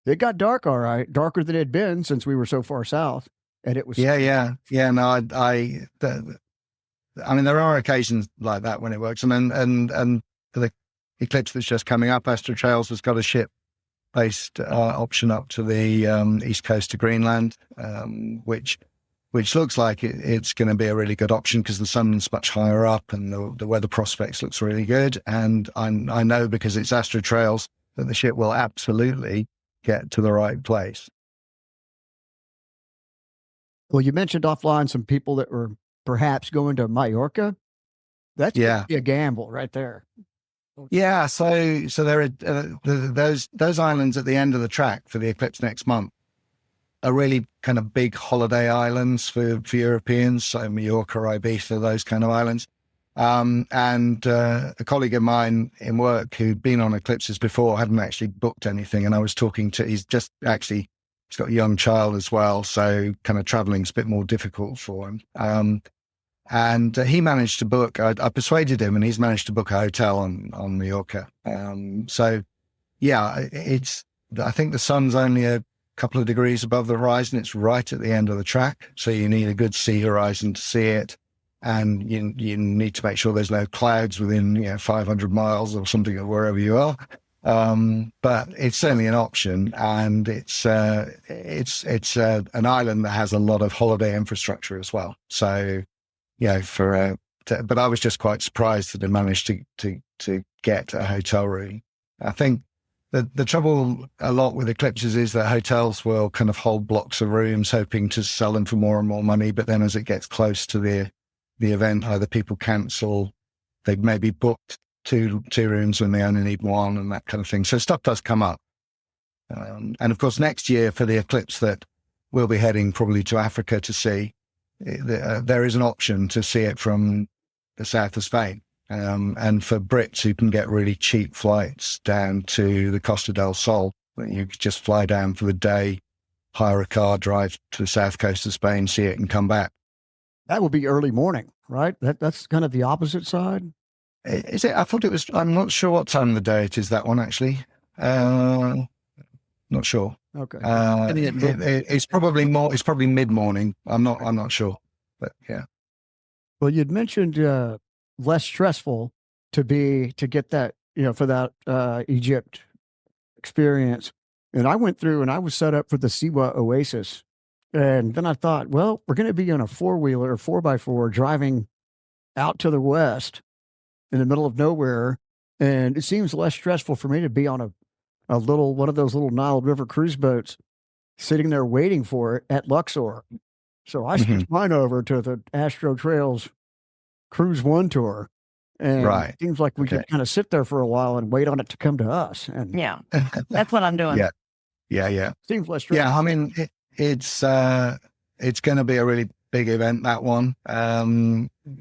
It got dark, all right. Darker than it had been since we were so far south. And it was. Yeah. No, I mean, there are occasions like that when it works. And for the eclipse that's just coming up, AstroTrails has got a ship-based option up to the east coast of Greenland, which looks like it's going to be a really good option because the sun's much higher up and the weather prospects looks really good. And I know because it's AstroTrails that the ship will absolutely get to the right place. Well, you mentioned offline some people that were perhaps going to Mallorca. That's a gamble right there. Yeah, so there are those islands at the end of the track for the eclipse next month are really kind of big holiday islands for Europeans, so Mallorca, Ibiza, those kind of islands. And a colleague of mine in work who'd been on eclipses before hadn't actually booked anything, and I was talking to, he's got a young child as well, so kind of traveling's a bit more difficult for him. And he managed to book, I persuaded him, and he's managed to book a hotel on Mallorca. I think the sun's only a couple of degrees above the horizon. It's right at the end of the track. So you need a good sea horizon to see it. And you need to make sure there's no clouds within 500 miles or something of wherever you are. But it's certainly an option, and it's an island that has a lot of holiday infrastructure as well. So, but I was just quite surprised that they managed to get a hotel room. I think the trouble a lot with eclipses is that hotels will kind of hold blocks of rooms, hoping to sell them for more and more money. But then as it gets close to the event, either people cancel, they've maybe booked two rooms when they only need one, and that kind of thing. So stuff does come up. And of course, next year for the eclipse that we'll be heading probably to Africa to see, there is an option to see it from the south of Spain. And for Brits who can get really cheap flights down to the Costa del Sol, you could just fly down for the day, hire a car, drive to the south coast of Spain, see it and come back. That would be early morning, right? That's kind of the opposite side. Is it? I thought it was. I'm not sure what time of the day it is. That one actually. Not sure. Okay. It's probably more. It's probably mid morning. I'm not sure. But yeah. Well, you'd mentioned less stressful to get that for that Egypt experience, and I went through and I was set up for the Siwa Oasis. And then I thought, well, we're going to be on a 4-wheeler or 4x4 driving out to the west in the middle of nowhere. And it seems less stressful for me to be on a little, one of those little Nile River cruise boats sitting there waiting for it at Luxor. So I switched mine over to the AstroTrails Cruise One tour. And it seems like we could kind of sit there for a while and wait on it to come to us. And that's what I'm doing. Yeah. Seems less stressful. Yeah. I mean, it's going to be a really big event, that one.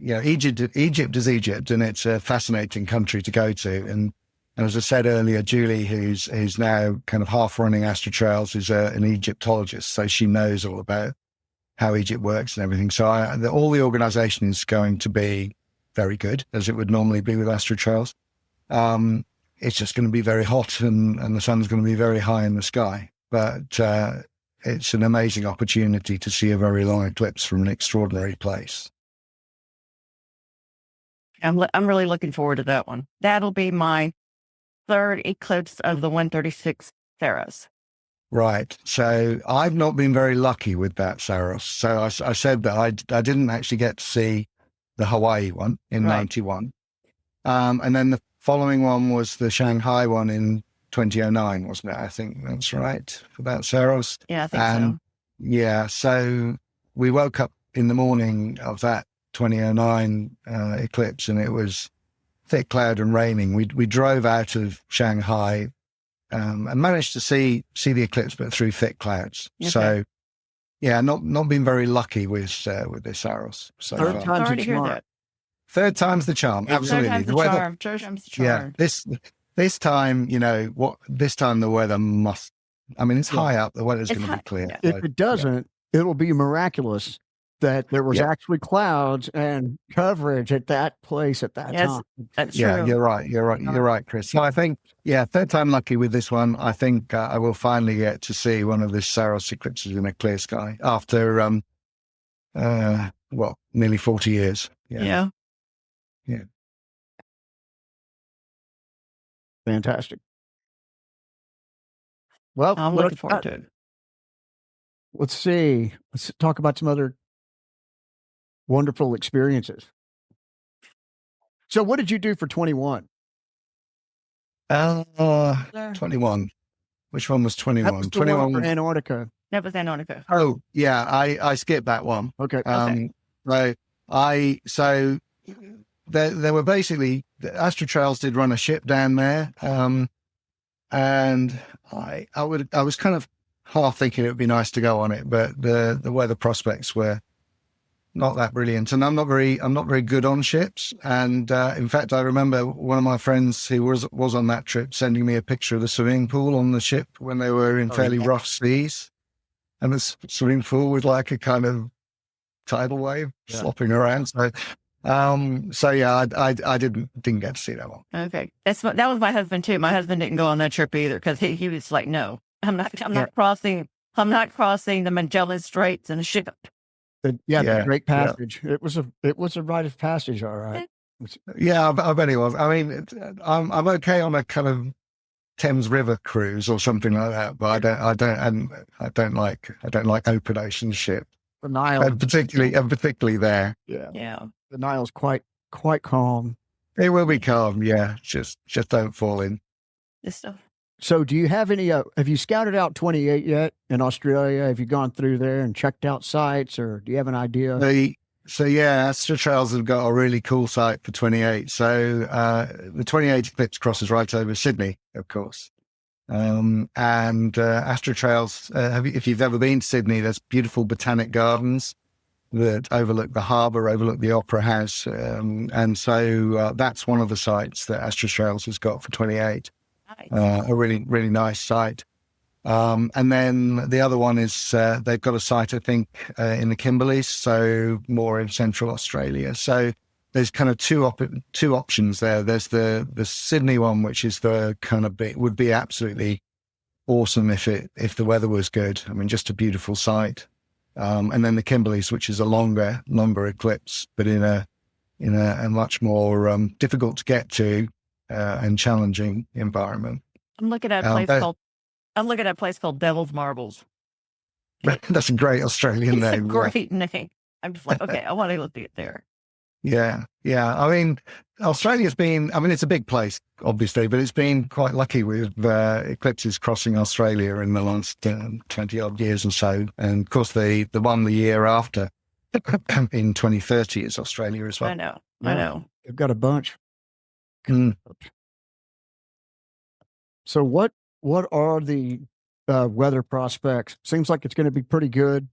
Egypt is Egypt, and it's a fascinating country to go to. And as I said earlier, Julie, who's now kind of half running AstroTrails, is an Egyptologist, so she knows all about how Egypt works and everything. So all the organisation is going to be very good, as it would normally be with AstroTrails. It's just going to be very hot, and the sun's going to be very high in the sky. But it's an amazing opportunity to see a very long eclipse from an extraordinary place. I'm really looking forward to that one. That'll be my third eclipse of the 136 Saros. Right. So I've not been very lucky with that Saros. So I said that I didn't actually get to see the Hawaii one in 91. And then the following one was the Shanghai one in 2009, wasn't it? I think that's right, for that Saros. Yeah, I think so. Yeah, so we woke up in the morning of that 2009 eclipse, and it was thick cloud and raining. We drove out of Shanghai and managed to see the eclipse, but through thick clouds. Okay. So, yeah, not been very lucky with this Saros. So third time's the charm. Third time's the charm. Absolutely. Third time's the charm. Yeah, this time, this time the weather must. I mean, it's high up. The weather's going to be clear. If it doesn't, it'll be miraculous that there was actually clouds and coverage at that place at that time. That's true. Yeah, you're right, Chris. So I think, third time lucky with this one. I think I will finally get to see one of the Saros eclipses in a clear sky after, nearly 40 years. Yeah. Fantastic. Well, I'm looking forward to it. Let's see. Let's talk about some other wonderful experiences. So what did you do for 21? 21. Which one was 21? That was 21 for Antarctica. That was Antarctica. Oh, yeah. I skipped that one. Okay. So there were basically, the AstroTrails did run a ship down there. And I was kind of half thinking it would be nice to go on it, but the weather prospects were not that brilliant. And I'm not very good on ships. And in fact, I remember one of my friends who was on that trip sending me a picture of the swimming pool on the ship when they were in fairly rough seas, and the swimming pool with like a kind of tidal wave slopping around. So I didn't get to see that one. Okay, that was my husband too. My husband didn't go on that trip either because he was like, no, I'm not crossing I'm not crossing the Magellan Straits in a ship. The Yeah, Great yeah. Passage. It was a rite of passage, all right. Yeah, I bet it was. I mean, I'm okay on a kind of Thames River cruise or something like that, but I don't like open ocean ship, The Nile, and particularly there. yeah, Yeah. the Nile's quite calm. It will be calm. Yeah, just don't fall in. This stuff. So, do you have any? Have you scouted out 28 yet in Australia? Have you gone through there and checked out sites, or do you have an idea? So yeah, AstroTrails have got a really cool site for 28. So the 28 eclipse crosses right over Sydney, of course. And AstroTrails, if you've ever been to Sydney, there's beautiful botanic gardens that overlook the harbour, overlook the Opera House. And so that's one of the sites that AstroTrails has got for 28. Nice. A really, really nice site. And then the other one is they've got a site, I think, in the Kimberleys, so more in central Australia. So there's kind of two options there. There's the Sydney one, which is the kind of would be absolutely awesome if the weather was good. I mean, just a beautiful site. And then the Kimberleys, which is a longer eclipse, but in a much more difficult to get to and challenging environment. I'm looking at a place called Devil's Marbles. That's a great Australian It's a name. great name. I'm just like, okay, I want to look at it there. Yeah. I mean, Australia's been, I mean, it's a big place, obviously, but it's been quite lucky with eclipses crossing Australia in the last 20 odd years or so. And of course, the one the year after in 2030 is Australia as well. I know. They've got a bunch. Mm. So, what are the weather prospects? Seems like it's going to be pretty good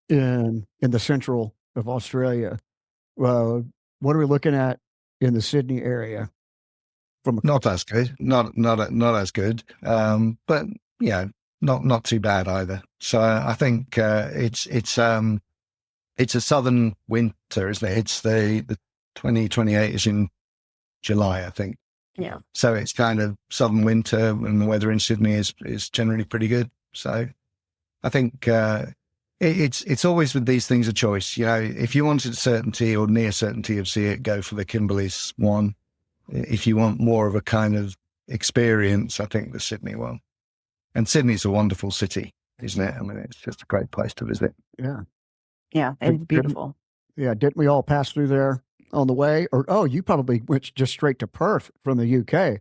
in the central of Australia. What are we looking at in the Sydney area? Not as good, not as good, but yeah, not too bad either. So I think it's a southern winter, isn't it? It's the 2028 is in July, I think. Yeah. So it's kind of southern winter, and the weather in Sydney is generally pretty good. So I think it's always with these things a choice. You know, if you wanted certainty or near certainty of see it, go for the Kimberleys one. If you want more of a kind of experience, I think the Sydney one. And Sydney's a wonderful city, isn't it? I mean, it's just a great place to visit. Yeah. Yeah, it's beautiful. Yeah. Didn't we all pass through there on the way? Or you probably went just straight to Perth from the UK.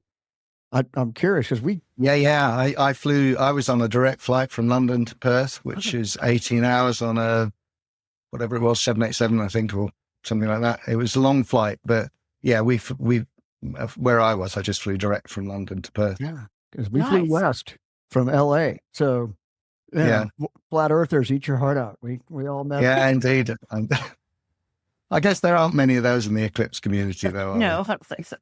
I'm curious because Yeah. I was on a direct flight from London to Perth, which is 18 hours on a, whatever it was, 787, I think, or something like that. It was a long flight, but yeah, we where I was, I just flew direct from London to Perth. Yeah, because we flew west from LA. So yeah, flat earthers, eat your heart out. We all met. Yeah, indeed. I guess there aren't many of those in the eclipse community, though. No, I don't think so.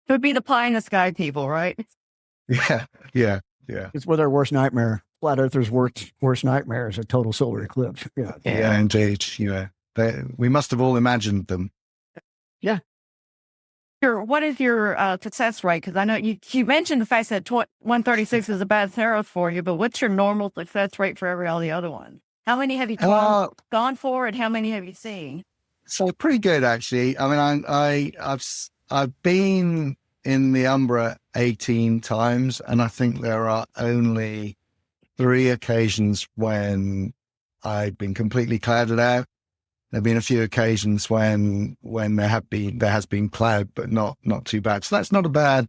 It would be the pie in the sky people, right? Yeah. It's with our worst nightmare. Flat earthers' worst nightmare is a total solar eclipse. Yeah, indeed. Yeah, we must have all imagined them. Yeah. What is your success rate? Because I know you mentioned the fact that 136 is a bad zero for you, but what's your normal success rate for all the other ones? How many have you gone for, and how many have you seen? So pretty good, actually. I mean, I've been in the umbra 18 times, and I think there are only 3 occasions when I've been completely clouded out. There've been a few occasions when there has been cloud, but not too bad. So that's not a bad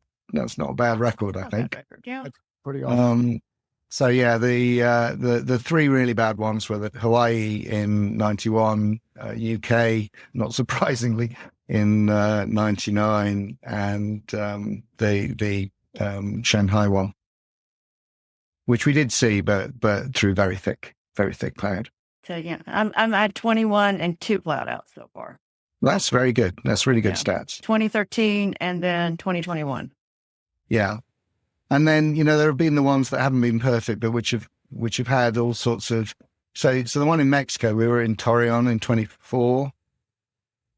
record, I think. Yeah. That's pretty awesome. So yeah, the 3 really bad ones were the Hawaii in 91, UK, not surprisingly, in 99, and the Shanghai one, which we did see, but through very thick cloud. So yeah, I'm at 21 and 2 cloud out so far. That's very good. That's really good stats. 2013 and then 2021. Yeah. And then, there have been the ones that haven't been perfect, but which have had all sorts of, so the one in Mexico, we were in Torreón in 24,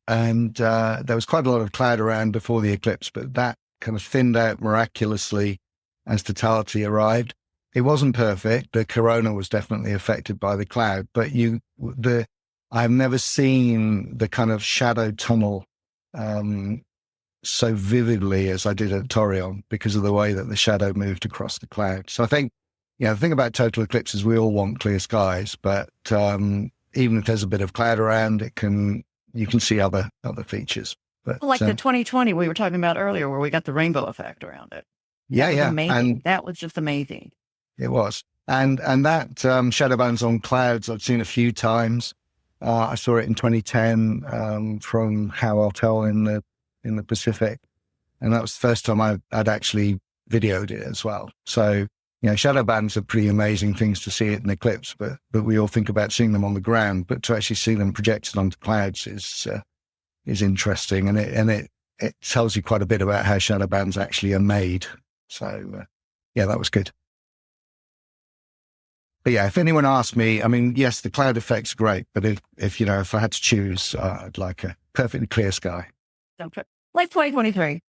and there was quite a lot of cloud around before the eclipse, but that kind of thinned out miraculously as totality arrived. it wasn't perfect. The corona was definitely affected by the cloud, but I've never seen the kind of shadow tunnel so vividly as I did at Torreón because of the way that the shadow moved across the cloud. So I think, the thing about total eclipses, we all want clear skies, but even if there's a bit of cloud around, you can see other features. But Like the 2020 we were talking about earlier, where we got the rainbow effect around it. Amazing. And that was just amazing. It was. And that shadow bands on clouds, I've seen a few times. I saw it in 2010 from How I'll Tell in the Pacific. And that was the first time I'd actually videoed it as well. So, shadow bands are pretty amazing things to see at an eclipse, but we all think about seeing them on the ground, but to actually see them projected onto clouds is interesting. And it tells you quite a bit about how shadow bands actually are made. So, that was good. But yeah, if anyone asked me, yes, the cloud effect's great, but if I had to choose, I'd like a perfectly clear sky. Like 2023,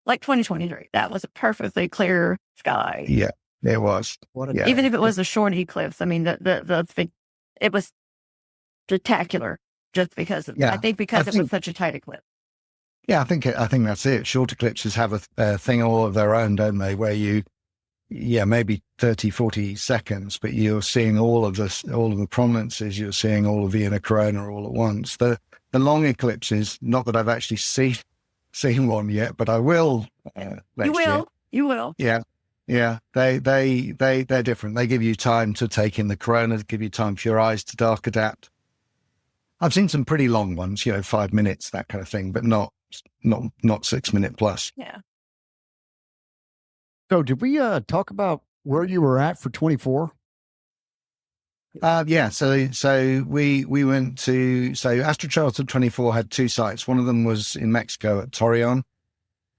that was a perfectly clear sky. Yeah, it was. Even if it was a short eclipse, it was spectacular just because I think because it was such a tight eclipse. Yeah, I think that's it. Short eclipses have a thing all of their own, don't they? Where maybe 30, 40 seconds, but you're seeing all of the prominences, you're seeing all of the inner corona all at once. The long eclipses, not that I've actually seen one yet, but I will next year. You will. Yeah. They're different. They give you time to take in the corona, give you time for your eyes to dark adapt. I've seen some pretty long ones, 5 minutes, that kind of thing, but not 6 minute plus. Yeah. So did we talk about where you were at for 24? Yeah. So we went to, AstroTrails 24 had two sites. One of them was in Mexico at Torreón,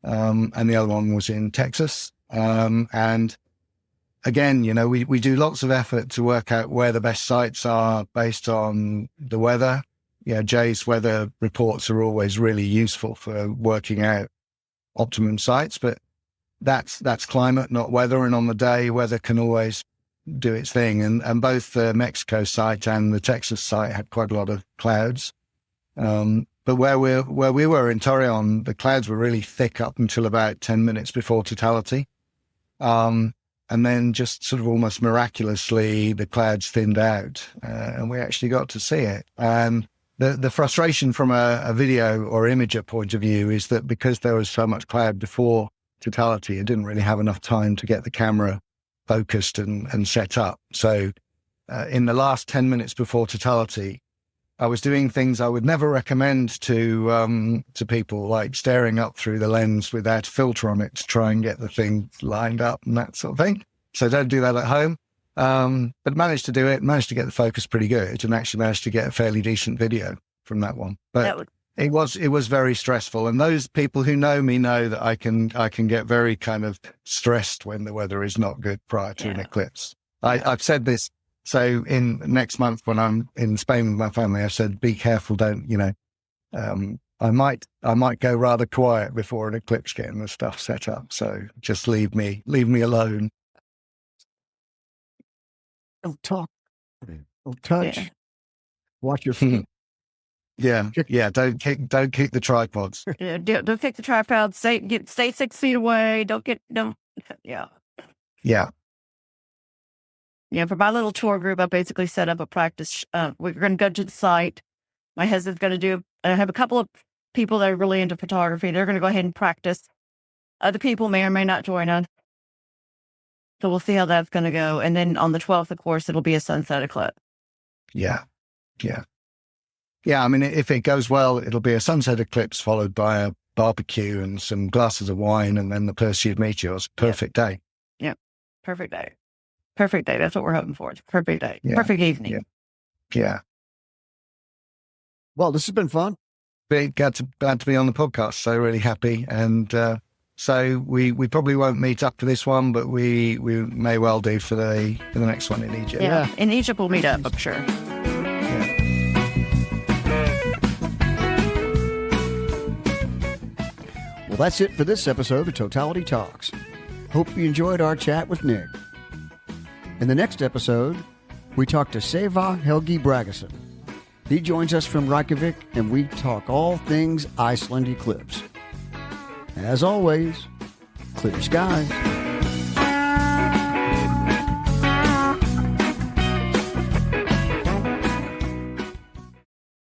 and the other one was in Texas. And again, we do lots of effort to work out where the best sites are based on the weather. Jay's weather reports are always really useful for working out optimum sites, but that's climate, not weather. And on the day, weather can always do its thing. And both the Mexico site and the Texas site had quite a lot of clouds. But where we were in Torreón, the clouds were really thick up until about 10 minutes before totality. And then just sort of almost miraculously, the clouds thinned out, and we actually got to see it. And the frustration from a video or imager point of view is that because there was so much cloud before totality, it didn't really have enough time to get the camera focused and set up. So in the last 10 minutes before totality, I was doing things I would never recommend to people, like staring up through the lens without a filter on it to try and get the thing lined up and that sort of thing. So don't do that at home. But managed to do it, managed to get the focus pretty good, and actually managed to get a fairly decent video from that one. But it was very stressful. And those people who know me know that I can get very kind of stressed when the weather is not good prior to an eclipse. I've said this. So in next month when I'm in Spain with my family, I said, be careful, I might go rather quiet before an eclipse getting the stuff set up. So just leave me alone. Don't talk. Don't touch. Yeah. Watch your feet. Yeah. Don't kick the tripods. Don't kick the tripods. Stay 6 feet away. Yeah. Yeah, for my little tour group, I basically set up a practice. We're going to go to the site. My husband's going to I have a couple of people that are really into photography. They're going to go ahead and practice. Other people may or may not join us. So we'll see how that's going to go. And then on the 12th, of course, it'll be a sunset eclipse. Yeah. I mean, if it goes well, it'll be a sunset eclipse followed by a barbecue and some glasses of wine and then the Perseid meteors. Perfect day. Yeah. Perfect day. That's what we're hoping for. It's a perfect day. Yeah. Perfect evening. Yeah. Well, this has been fun. Glad to be on the podcast. So really happy. And so we probably won't meet up for this one, but we may well do for the next one in Egypt. Yeah. In Egypt we'll meet up, I'm sure. Yeah. Well, that's it for this episode of Totality Talks. Hope you enjoyed our chat with Nick. In the next episode, we talk to Seva Helgi Bragason. He joins us from Reykjavik, and we talk all things Iceland eclipse. As always, clear skies.